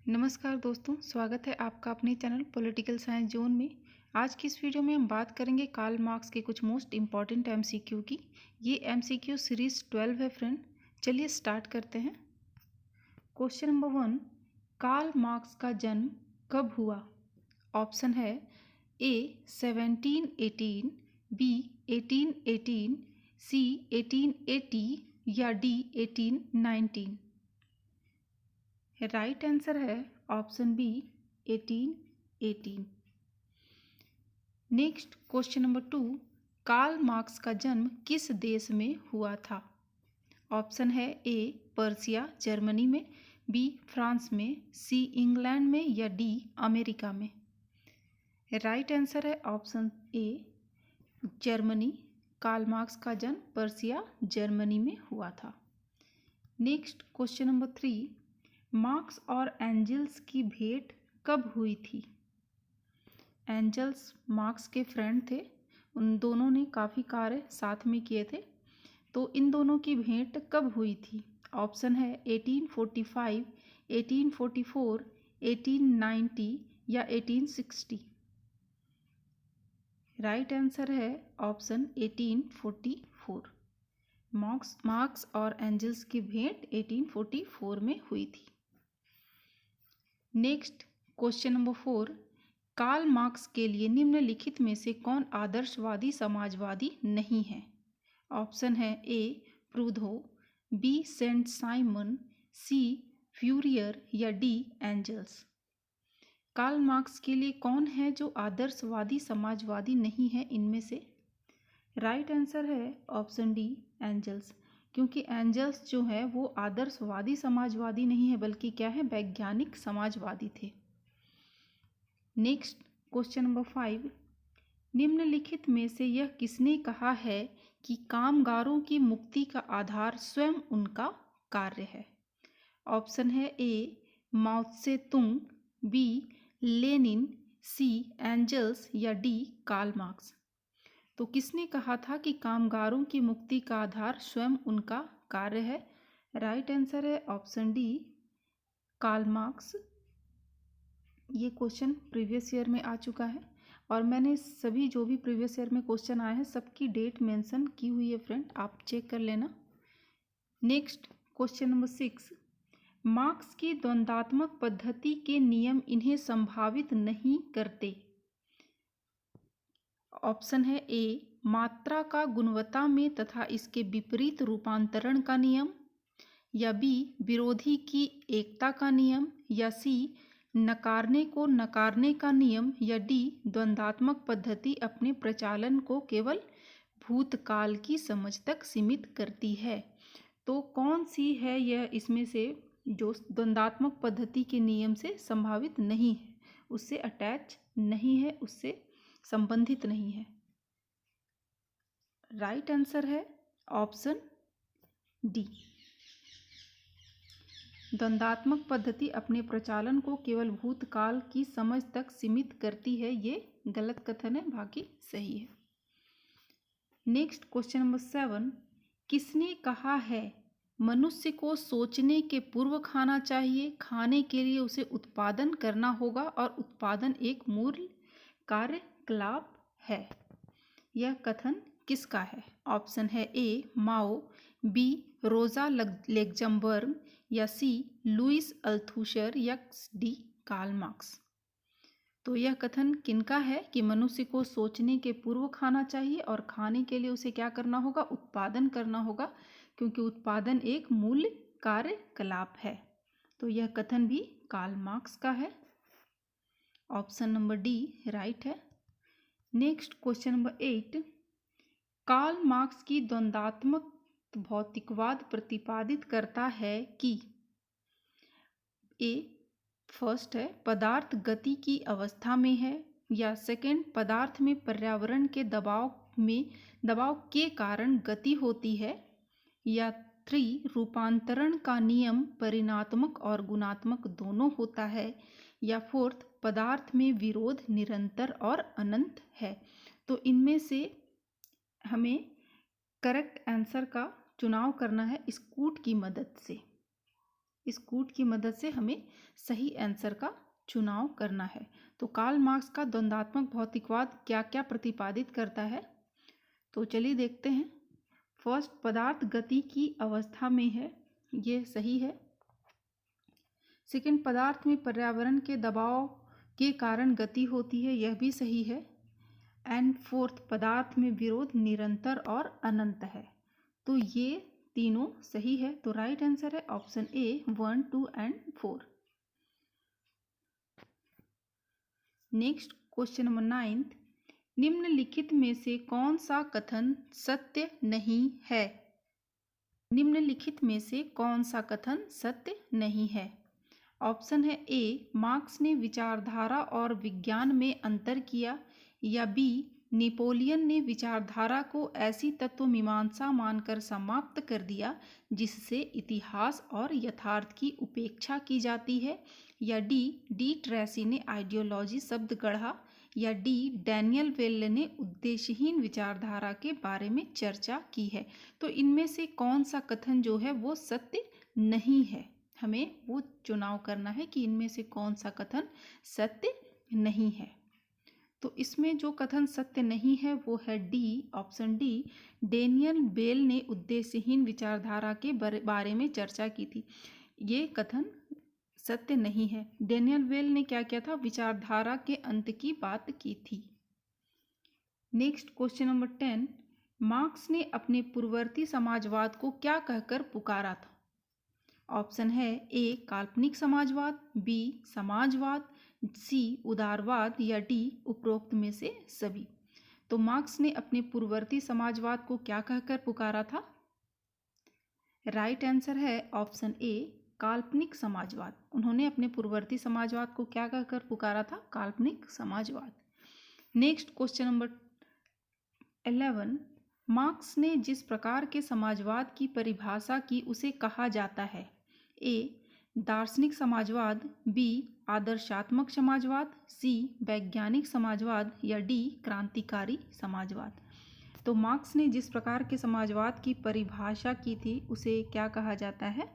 नमस्कार दोस्तों, स्वागत है आपका अपने चैनल पॉलिटिकल साइंस जोन में। आज की इस वीडियो में हम बात करेंगे कार्ल मार्क्स के कुछ मोस्ट इम्पॉर्टेंट एमसीक्यू की। ये एमसीक्यू सीरीज 12 है फ्रेंड। चलिए स्टार्ट करते हैं। क्वेश्चन नंबर 1, कार्ल मार्क्स का जन्म कब हुआ? ऑप्शन है ए 1718, बी 1818, सी 1880 या डी 1819। राइट आंसर है option B 1818। Next question number 2, Karl Marx का जन्म किस देश में हुआ था? ऑप्शन है ए पर्सिया जर्मनी में, बी फ्रांस में, सी इंग्लैंड में या डी अमेरिका में। राइट आंसर है option A Germany. Karl Marx का जन्म पर्सिया जर्मनी में हुआ था। नेक्स्ट क्वेश्चन नंबर 3, मार्क्स और एंजल्स की भेंट कब हुई थी? एंजल्स मार्क्स के फ्रेंड थे, उन दोनों ने काफ़ी कार्य साथ में किए थे। तो इन दोनों की भेंट कब हुई थी? ऑप्शन है 1845, 1844, 1890 या 1860। राइट आंसर है ऑप्शन 1844। मार्क्स और एंजल्स की भेंट 1844 में हुई थी। Next question number 4, Karl Marx के लिए निम्नलिखित में से कौन आदर्शवादी समाजवादी नहीं है? ऑप्शन है a Proudhon, b Saint Simon, c Fourier या डी एंजल्स। कार्ल मार्क्स के लिए कौन है जो आदर्शवादी समाजवादी नहीं है इनमें से? राइट आंसर है ऑप्शन डी एंजल्स, क्योंकि एंजल्स जो है वो आदर्शवादी समाजवादी नहीं है बल्कि क्या है, वैज्ञानिक समाजवादी थे। नेक्स्ट क्वेश्चन नंबर 5, निम्नलिखित में से यह किसने कहा है कि कामगारों की मुक्ति का आधार स्वयं उनका कार्य है? ऑप्शन है ए माओ त्से तुंग, बी लेनिन, सी एंजल्स या डी कार्ल मार्क्स। तो किसने कहा था कि कामगारों की मुक्ति का आधार स्वयं उनका कार्य है? राइट आंसर है ऑप्शन डी कार्ल मार्क्स। ये क्वेश्चन प्रीवियस ईयर में आ चुका है और मैंने सभी जो भी प्रीवियस ईयर में क्वेश्चन आए हैं सबकी डेट मेंशन की हुई है फ्रेंड, आप चेक कर लेना। नेक्स्ट क्वेश्चन नंबर 6, मार्क्स की द्वंद्वात्मक पद्धति के नियम इन्हें संभावित नहीं करते। ऑप्शन है ए मात्रा का गुणवत्ता में तथा इसके विपरीत रूपांतरण का नियम, या बी विरोधी की एकता का नियम, या सी नकारने को नकारने का नियम, या डी द्वंद्वात्मक पद्धति अपने प्रचालन को केवल भूतकाल की समझ तक सीमित करती है। तो कौन सी है यह इसमें से जो द्वंद्वात्मक पद्धति के नियम से संभावित नहीं है, उससे अटैच नहीं है, उससे संबंधित नहीं है? राइट आंसर है ऑप्शन डी, द्वंद्वात्मक पद्धति अपने प्रचालन को केवल भूतकाल की समझ तक सीमित करती है। ये गलत कथन है, बाकी सही है। नेक्स्ट क्वेश्चन नंबर 7, किसने कहा है मनुष्य को सोचने के पूर्व खाना चाहिए, खाने के लिए उसे उत्पादन करना होगा और उत्पादन एक मूल कार्यकलाप है? यह कथन किसका है? ऑप्शन है ए माओ, बी रोजा लेक्जमबर्ग या सी लुइस अल्थुसर या डी कार्ल मार्क्स। तो यह कथन किनका है कि मनुष्य को सोचने के पूर्व खाना चाहिए और खाने के लिए उसे क्या करना होगा, उत्पादन करना होगा, क्योंकि उत्पादन एक मूल कार्यकलाप है। तो यह कथन भी कार्ल मार्क्स का है। ऑप्शन नंबर डी राइट है। Next question number 8, Karl Marx की द्वंद्वात्मक भौतिकवाद प्रतिपादित करता है कि ए फर्स्ट है पदार्थ गति की अवस्था में है, या सेकंड पदार्थ में पर्यावरण के दबाव के कारण गति होती है, या 3 रूपांतरण का नियम परिणात्मक और गुणात्मक दोनों होता है, या 4th पदार्थ में विरोध निरंतर और अनंत है। तो इनमें से हमें करेक्ट आंसर का चुनाव करना है स्कूट की मदद से। इस कूट की मदद से हमें सही आंसर का चुनाव करना है। तो कार्ल मार्क्स का द्वंद्वात्मक भौतिकवाद क्या क्या प्रतिपादित करता है, तो चलिए देखते हैं। फर्स्ट, पदार्थ गति की अवस्था में है, ये सही है। सेकंड, पदार्थ में पर्यावरण के दबाव के कारण गति होती है, यह भी सही है। एंड फोर्थ, पदार्थ में विरोध निरंतर और अनंत है। तो ये तीनों सही है। तो राइट आंसर है option A 1, 2 and 4। Next question number 9, निम्नलिखित में से कौन सा कथन सत्य नहीं है? निम्नलिखित में से कौन सा कथन सत्य नहीं है? ऑप्शन है ए, मार्क्स ने विचारधारा और विज्ञान में अंतर किया, या बी, नेपोलियन ने विचारधारा को ऐसी तत्वमीमांसा मानकर समाप्त कर दिया जिससे इतिहास और यथार्थ की उपेक्षा की जाती है, या डी ट्रेसी ने आइडियोलॉजी शब्द गढ़ा, या डी, डैनियल वेल ने उद्देश्यहीन विचारधारा के बारे में चर्चा की है। तो इनमें से कौन सा कथन जो है वो सत्य नहीं है? हमें वो चुनाव करना है कि इनमें से कौन सा कथन सत्य नहीं है। तो इसमें जो कथन सत्य नहीं है वो है D, option D, Daniel Bell ने उद्देश्यहीन विचारधारा के बारे में चर्चा की थी। ये कथन सत्य नहीं है। डेनियल बेल ने क्या किया था? विचारधारा के अंत की बात की थी। नेक्स्ट क्वेश्चन नंबर 10, मार्क्स ने अपने पूर्ववर्ती समाजवाद को क्या कहकर पुकारा था? ऑप्शन है ए, काल्पनिक समाजवाद, बी, समाजवाद, सी, उदारवाद, या डी, उपरोक्त में से सभी। तो मार्क्स ने अपने पूर्ववर्ती समाजवाद को क्या कहकर पुकारा था? राइट आंसर है ऑप्शन ए, काल्पनिक समाजवाद। उन्होंने अपने पूर्ववर्ती समाजवाद को क्या कहकर पुकारा था? काल्पनिक समाजवाद। नेक्स्ट क्वेश्चन नंबर 11, मार्क्स ने जिस प्रकार के समाजवाद की परिभाषा की उसे कहा जाता है? ए, दार्शनिक समाजवाद, बी, आदर्शात्मक समाजवाद, सी, वैज्ञानिक समाजवाद, या डी, क्रांतिकारी समाजवाद। तो मार्क्स ने जिस प्रकार के समाजवाद की परिभाषा की थी उसे क्या कहा जाता है?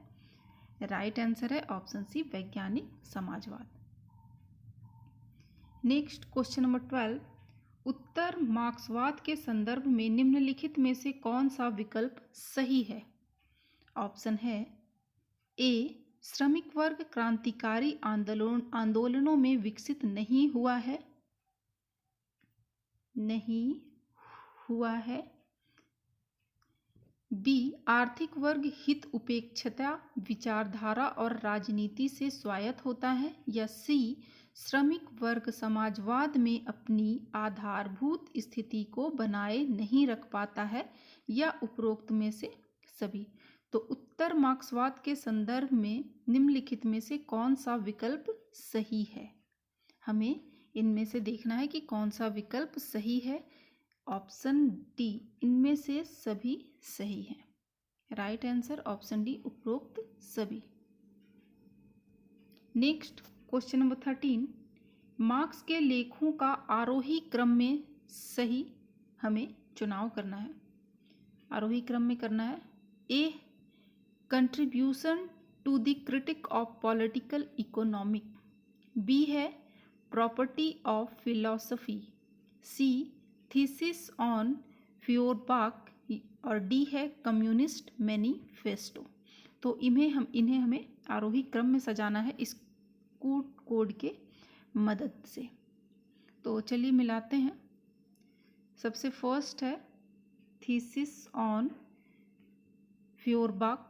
राइट आंसर है ऑप्शन सी, वैज्ञानिक समाजवाद। नेक्स्ट क्वेश्चन नंबर 12, उत्तर मार्क्सवाद के संदर्भ में निम्नलिखित में से कौन सा विकल्प सही है? ऑप्शन है ए, श्रमिक वर्ग क्रांतिकारी आंदोलनों में विकसित नहीं हुआ है, बी, आर्थिक वर्ग हित उपेक्षता विचारधारा और राजनीति से स्वायत्त होता है, या सी, श्रमिक वर्ग समाजवाद में अपनी आधारभूत स्थिति को बनाए नहीं रख पाता है, या उपरोक्त में से सभी। तो उत्तर मार्क्सवाद के संदर्भ में निम्नलिखित में से कौन सा विकल्प सही है? हमें इनमें से देखना है कि कौन सा विकल्प सही है। ऑप्शन डी, इनमें से सभी सही है। राइट आंसर ऑप्शन डी, उपरोक्त सभी। नेक्स्ट क्वेश्चन नंबर 13, मार्क्स के लेखों का आरोही क्रम में सही हमें चुनाव करना है। आरोही क्रम में करना है। A, contribution to the critique of political economic, b है property of philosophy, c, thesis on Feuerbach, और डी है कम्युनिस्ट मैनिफेस्टो। तो इन्हें हमें आरोही क्रम में सजाना है इस कोड के मदद से। तो चलिए मिलाते हैं। सबसे फर्स्ट है थीसिस ऑन फ्यूरबाख,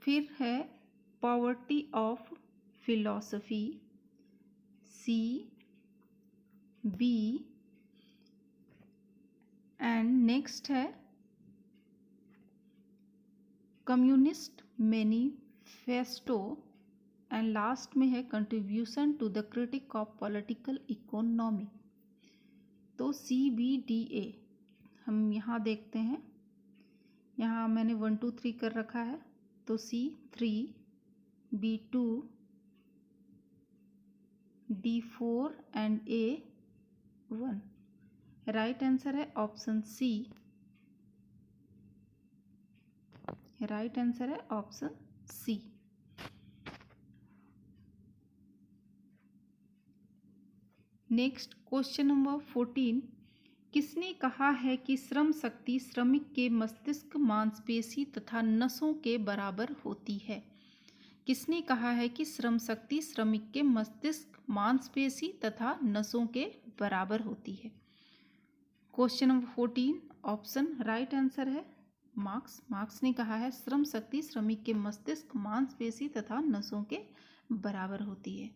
फिर है poverty of philosophy, C, B, and next है कम्युनिस्ट मैनिफेस्टो, एंड लास्ट में है contribution to the critique of political economy. तो सी, बी, डी, ए हम यहाँ देखते हैं। यहाँ मैंने 1, 2, 3 कर रखा है। तो C 3, B 2, D 4 and A 1। Right answer है ऑप्शन सी, राइट आंसर है option C. Next question number 14, किसने कहा है कि श्रम शक्ति श्रमिक के मस्तिष्क, मांसपेशी तथा नसों के बराबर होती है? किसने कहा है कि श्रम शक्ति श्रमिक के मस्तिष्क, मांसपेशी तथा नसों के बराबर होती है? Question number 14 option right answer है मार्क्स। मार्क्स ने कहा है श्रम शक्ति श्रमिक के मस्तिष्क, मांसपेशी तथा नसों के बराबर होती है।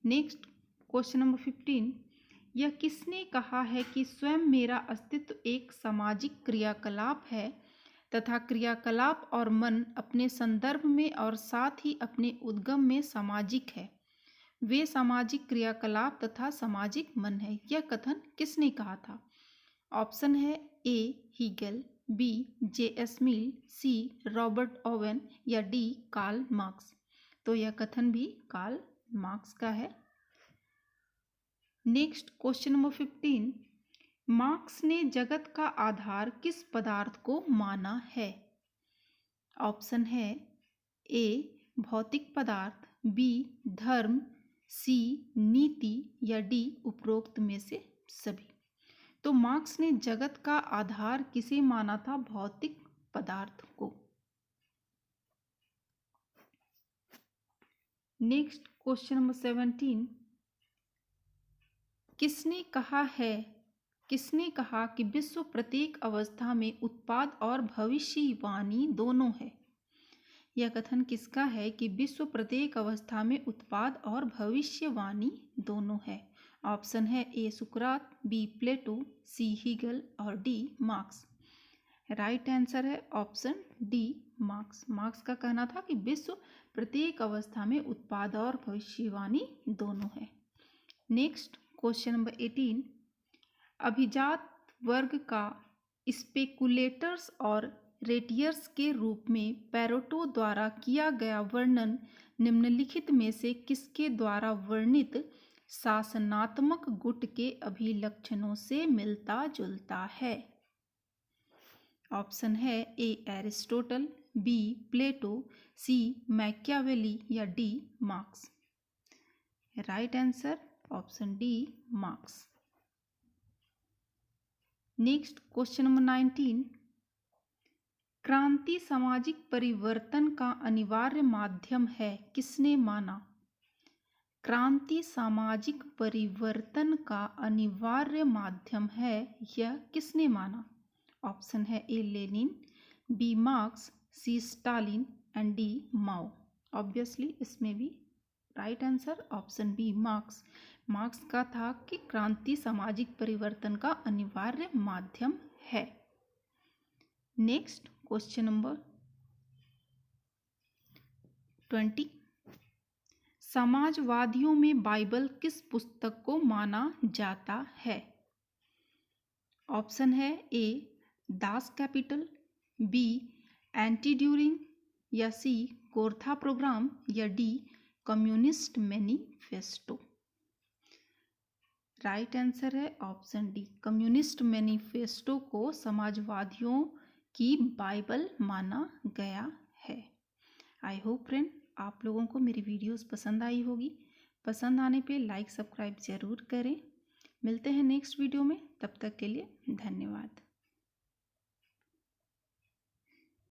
नेक्स्ट क्वेश्चन नंबर 15, यह किसने कहा है कि स्वयं मेरा अस्तित्व एक सामाजिक क्रियाकलाप है तथा क्रियाकलाप और मन अपने संदर्भ में और साथ ही अपने उद्गम में सामाजिक है? वे सामाजिक क्रियाकलाप तथा सामाजिक मन है। यह कथन किसने कहा था? ऑप्शन है ए हीगल, बी जे.एस. मिल, सी रॉबर्ट ओवेन या डी कार्ल मार्क्स। तो यह कथन भी कार्ल मार्क्स का है। नेक्स्ट क्वेश्चन नंबर 15, मार्क्स ने जगत का आधार किस पदार्थ को माना है? ऑप्शन है ए भौतिक पदार्थ, बी धर्म, सी नीति या डी उपरोक्त में से सभी। तो मार्क्स ने जगत का आधार किसे माना था? भौतिक पदार्थ को। नेक्स्ट क्वेश्चन नंबर 17, किसने कहा कि विश्व प्रत्येक अवस्था में उत्पाद और भविष्यवाणी दोनों है? यह कथन किसका है कि विश्व प्रत्येक अवस्था में उत्पाद और भविष्यवाणी दोनों है? ऑप्शन है ए सुकरात, बी प्लेटो, सी हीगल और डी मार्क्स। राइट आंसर है ऑप्शन डी मार्क्स। मार्क्स का कहना था कि विश्व प्रत्येक अवस्था में उत्पाद और भविष्यवाणी दोनों है। नेक्स्ट क्वेश्चन नंबर 18, अभिजात वर्ग का स्पेकुलेटर्स और रेटियर्स के रूप में पैरेटो द्वारा किया गया वर्णन निम्नलिखित में से किसके द्वारा वर्णित शासनात्मक गुट के अभिलक्षणों से मिलता जुलता है? ऑप्शन है ए एरिस्टोटल, बी प्लेटो, सी मैकियावेली या D marks. Right answer option D marks. Next question number 19, क्रांति सामाजिक परिवर्तन का अनिवार्य माध्यम है किसने माना? क्रांति सामाजिक परिवर्तन का अनिवार्य माध्यम है, यह किसने माना? ऑप्शन है A Lenin, B Marx, C Stalin and D Mao. Obviously इसमें भी right answer option B Marx. Marx का था कि क्रांति सामाजिक परिवर्तन का अनिवार्य माध्यम है। नेक्स्ट क्वेश्चन नंबर 20, समाजवादियों में बाइबल किस पुस्तक को माना जाता है? ऑप्शन है a Das Kapital, b anti Duhring या सी गोरथा प्रोग्राम या d communist manifesto. Right answer है ऑप्शन डी कम्युनिस्ट मैनिफेस्टो को समाजवादियों की बाइबल माना गया है। आई होप फ्रेंड आप लोगों को मेरी वीडियोस पसंद आई होगी। पसंद आने पे लाइक सब्सक्राइब ज़रूर करें। मिलते हैं नेक्स्ट वीडियो में, तब तक के लिए धन्यवाद।